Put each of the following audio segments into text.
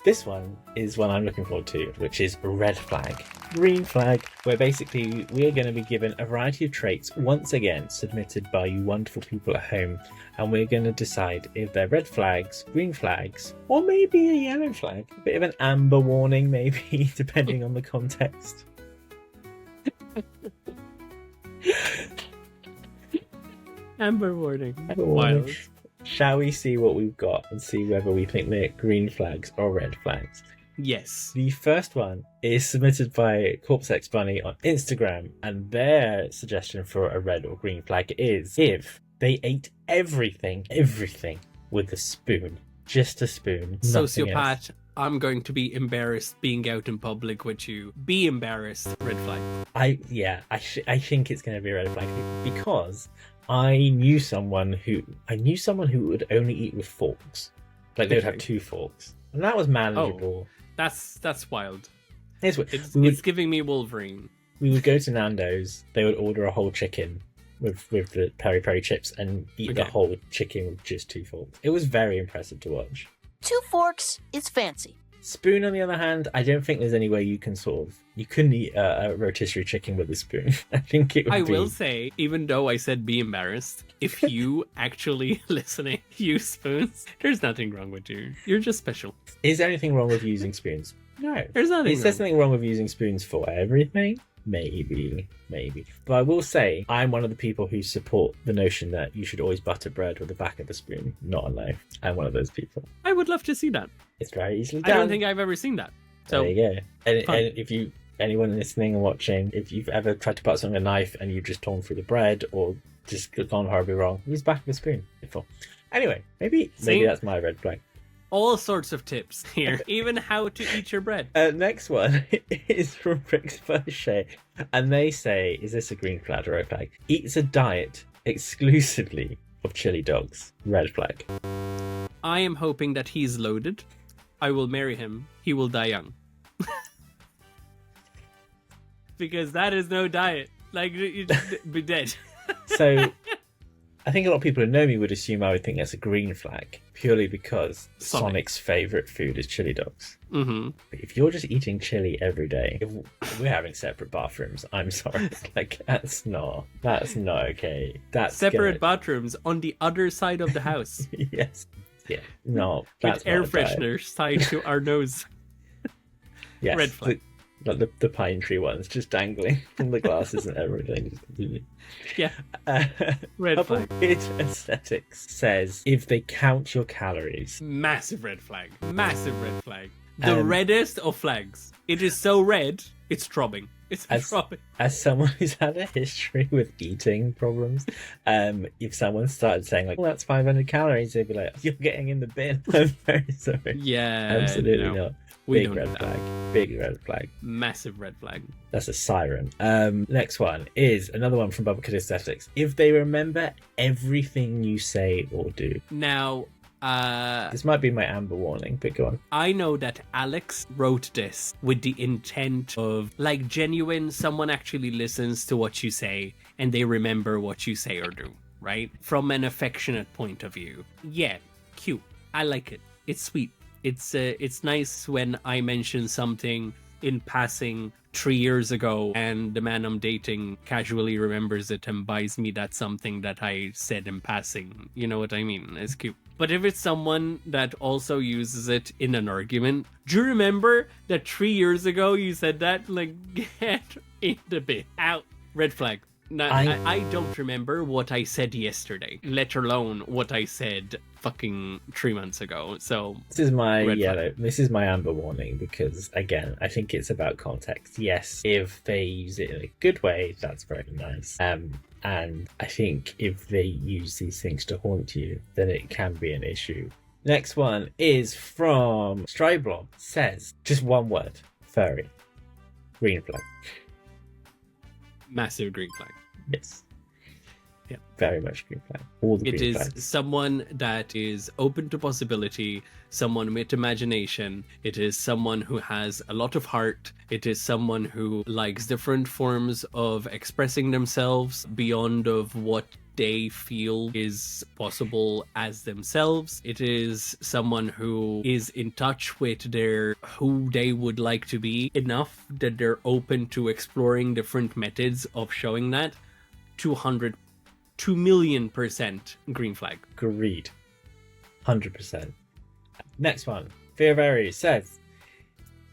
This one is one I'm looking forward to, which is red flag, green flag, where basically we are going to be given a variety of traits, once again submitted by you wonderful people at home, and we're going to decide if they're red flags, green flags, or maybe a yellow flag. A bit of an amber warning, maybe, depending on the context. Amber warning. Amber warning. Wild. Shall we see what we've got and see whether we think they're green flags or red flags? Yes. The first one is submitted by Corpse X Bunny on Instagram, and their suggestion for a red or green flag is if they ate everything with a spoon. Just a spoon. Sociopath. I'm going to be embarrassed being out in public with you. Be embarrassed. Red flag. I think it's going to be a red flag because I knew someone who would only eat with forks. Like they would have 2 forks, and that was manageable. That's wild. It's giving me Wolverine. We would go to Nando's. They would order a whole chicken with the peri peri chips and eat the whole chicken with just 2 forks. It was very impressive to watch. 2 forks is fancy. Spoon, on the other hand, I don't think there's any way you couldn't eat a rotisserie chicken with a spoon. I think it would I will say, even though I said be embarrassed, if you actually listening use spoons, there's nothing wrong with you. You're just special. Is there anything wrong with using spoons? No. There's nothing Is there something wrong with using spoons for everything? Maybe. But I will say, I'm one of the people who support the notion that you should always butter bread with the back of the spoon, not a knife. I'm one of those people. I would love to see that. It's very easily done. I don't think I've ever seen that. So, there you go. And if anyone listening and watching, if you've ever tried to put something with a knife and you've just torn through the bread or just gone horribly wrong, use the back of the spoon. Anyway, maybe that's my red flag. All sorts of tips here, even how to eat your bread. Next one is from Rick's Fauché, and they say, is this a green flag or red flag? Eats a diet exclusively of chili dogs. Red flag. I am hoping that he's loaded. I will marry him. He will die young. Because that is no diet. Like, you'd be dead. So, I think a lot of people who know me would assume I would think that's a green flag, purely because Sonic's favourite food is chili dogs. Mm-hmm. But if you're just eating chili every day, if we're having separate bathrooms, I'm sorry. Like, that's not okay. That's separate bathrooms on the other side of the house. Yes. Yeah. No, that's with air fresheners tied to our nose. Yes. Red flag. The pine tree ones just dangling from the glasses and everything. Yeah. Red flag. Aesthetics says if they count your calories. Massive red flag. Massive red flag. The reddest of flags. It is so red, it's throbbing. It's throbbing. As someone who's had a history with eating problems, if someone started saying like, "Well, that's 500 calories," they'd be like, "You're getting in the bin." I'm very sorry. Yeah. Absolutely not. We Big red flag. Big red flag. Massive red flag. That's a siren. Next one is another one from Bubblecud Aesthetics. If they remember everything you say or do. Now, this might be my amber warning, but go on. I know that Alex wrote this with the intent of, like, genuine, someone actually listens to what you say and they remember what you say or do, right? From an affectionate point of view. Yeah, cute. I like it. It's sweet. It's nice when I mention something in passing 3 years ago and the man I'm dating casually remembers it and buys me that something that I said in passing. You know what I mean? It's cute. But if it's someone that also uses it in an argument, do you remember that 3 years ago you said that? Like, get in the bin. Out. Red flag. Now, I don't remember what I said yesterday, let alone what I said fucking 3 months ago. So this is my yellow. This is my amber warning because, again, I think it's about context. Yes, if they use it in a good way, that's very nice. And I think if they use these things to haunt you, then it can be an issue. Next one is from Stryblob. Says just one word: furry. Green flag. Massive green flag. Yes. Yeah. Very much green flag. All the green flags. It is someone that is open to possibility, someone with imagination. It is someone who has a lot of heart. It is someone who likes different forms of expressing themselves beyond of what they feel is possible as themselves. It is someone who is in touch with their who they would like to be enough that they're open to exploring different methods of showing that. 2,000,000% green flag. Agreed. 100%. Next one. Fear of Aries says,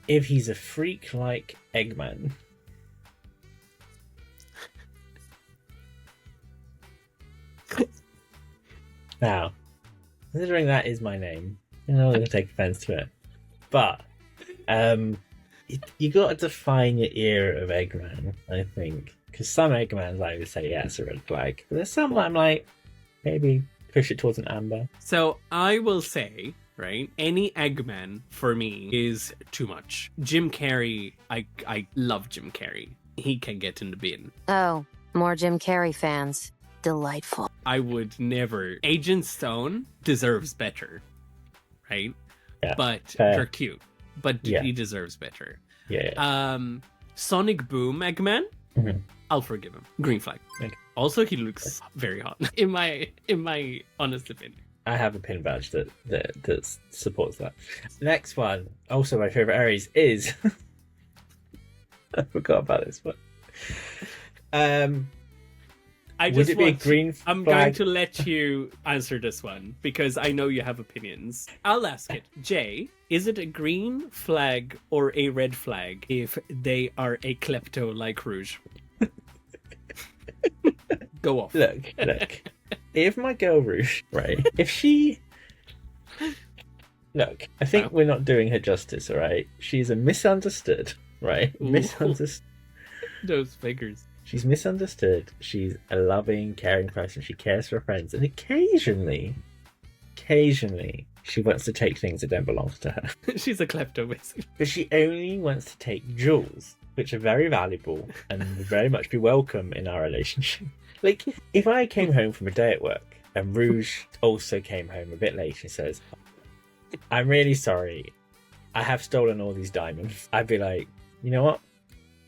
if he's a freak like Eggman. Now, considering that is my name, I'm not going to take offense to it. But, you got to define your era of Eggman, I think. Because some Eggmans I would say, yeah, it's a red flag. But there's some I'm like, maybe push it towards an amber. So I will say, right, any Eggman for me is too much. Jim Carrey, I love Jim Carrey. He can get in the bin. Oh, more Jim Carrey fans. Delightful. I would never. Agent Stone deserves better, right? Yeah, but they're cute. But yeah. He deserves better. Yeah. Sonic Boom Eggman, I'll forgive him. Green flag. Okay. Also, he looks very hot. In my honest opinion. I have a pin badge that supports that. Next one, also my favorite Aries is. I forgot about this one. Would it be a green flag? I'm going to let you answer this one because I know you have opinions. I'll ask it. Jay, is it a green flag or a red flag if they are a klepto like Rouge? Go off. Look. If my girl Rouge, right? If she. Look, I think we're not doing her justice, all right? She's a misunderstood, right? Ooh. Misunderstood. Those figures. She's misunderstood. She's a loving, caring person. She cares for her friends. And occasionally, she wants to take things that don't belong to her. She's a klepto, basically. But she only wants to take jewels, which are very valuable and would very much be welcome in our relationship. Like, if I came home from a day at work and Rouge also came home a bit late and says, I'm really sorry, I have stolen all these diamonds. I'd be like, you know what?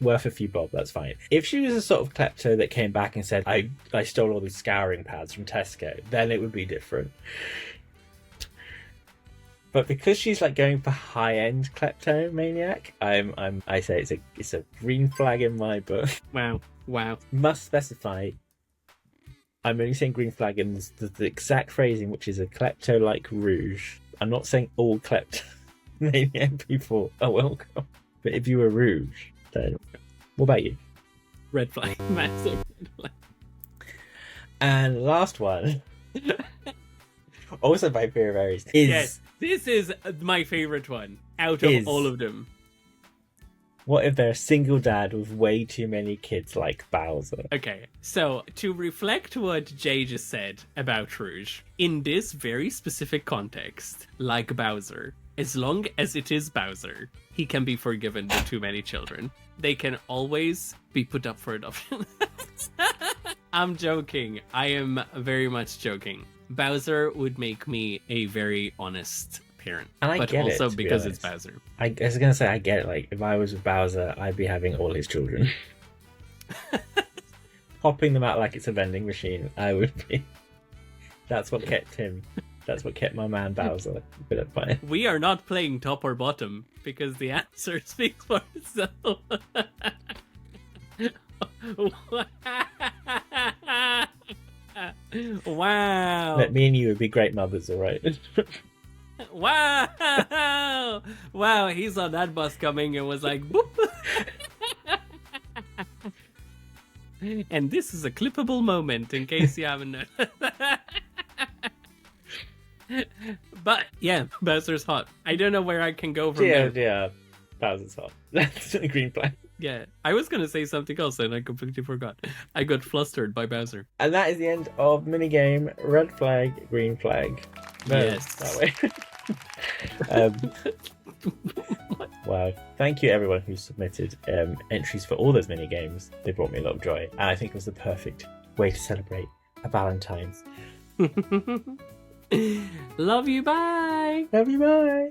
Worth a few bob, that's fine. If she was a sort of klepto that came back and said, I stole all these scouring pads from Tesco, then it would be different. But because she's like going for high-end kleptomaniac, I say it's a green flag in my book. Wow. Must specify. I'm only saying green flag in the exact phrasing, which is a klepto like Rouge. I'm not saying all kleptomaniac people are welcome. But if you were Rouge, then what about you? Red flag. Massive red flag. And last one, also by Fear of Aries, is... Yes, this is my favorite one out of all of them. What if they're a single dad with way too many kids like Bowser? Okay, so to reflect what Jay just said about Rouge, in this very specific context, like Bowser, as long as it is Bowser, he can be forgiven the too many children. They can always be put up for adoption. I'm joking. I am very much joking. Bowser would make me a very honest parent. And I but get also it, because it's Bowser. I was going to say, I get it. Like, if I was with Bowser, I'd be having all his children. Popping them out like it's a vending machine. I would be. That's what kept him. That's what kept my man Bowser a bit of fun. We are not playing top or bottom because the answer speaks for itself. Wow. But me and you would be great mothers, all right? Wow. Wow, he saw that bus coming and was like, boop. And this is a clippable moment in case you haven't known. But yeah, Bowser's hot. I don't know where I can go from there. Yeah, Bowser's hot. That's a green flag. Yeah, I was going to say something else and I completely forgot. I got flustered by Bowser. And that is the end of minigame red flag, green flag. No, Yes. that way. Wow. Thank you everyone who submitted entries for all those minigames. They brought me a lot of joy. And I think it was the perfect way to celebrate a Valentine's. Love you, bye! Love you, bye!